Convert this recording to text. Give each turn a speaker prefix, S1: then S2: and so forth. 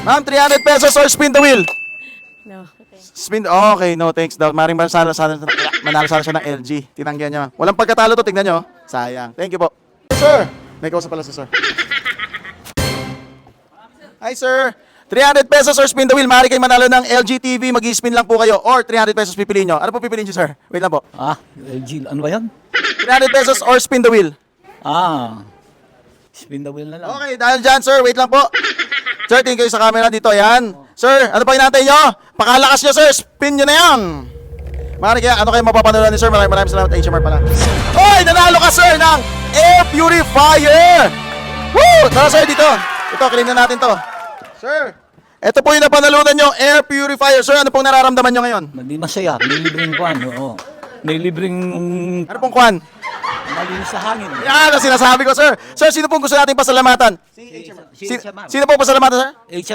S1: Ma'am, 300 pesos or spin the wheel?
S2: No.
S1: Spin, okay, no thanks daw. Maring manalo sana siya ng LG. Tinanggihan niya. Walang pagkatalo to, tignan nyo. Sayang. Thank you po. Sir, may kausap pala si sir. Hi sir. 300 pesos or spin the wheel. Maaari kayo manalo ng LG TV. Mag-spin lang po kayo. Or 300 pesos pipiliin nyo. Ano po pipiliin nyo sir? Wait lang po.
S3: LG, ano ba yan?
S1: 300 pesos or spin the wheel.
S3: Spin the wheel na lang.
S1: Okay, dahil dyan sir, wait lang po. Sir, tingin kayo sa camera dito. Ayan. Sir, ano pa hinantay nyo? Pakalakas nyo sir. Spin nyo na yan. Maaari kaya, ano kayo mapapanood ni sir? Maraming salamat kay HMR pala. Hoy, nanalo ka sir ng air purifier. Woo! Tara sir, dito. Ito, clean na natin to. Sir, ito po yung napanalunan nyo, air purifier. Sir, ano pong nararamdaman nyo ngayon?
S3: Hindi masaya. May libreng kwan. Oo. May libreng
S1: Ano pong kwan?
S3: malinis sa hangin.
S1: Yan ang sinasabi ko sir. Sir, sino pong gusto natin pasalamatan?
S3: Si
S1: Sino pong pasalamatan sir?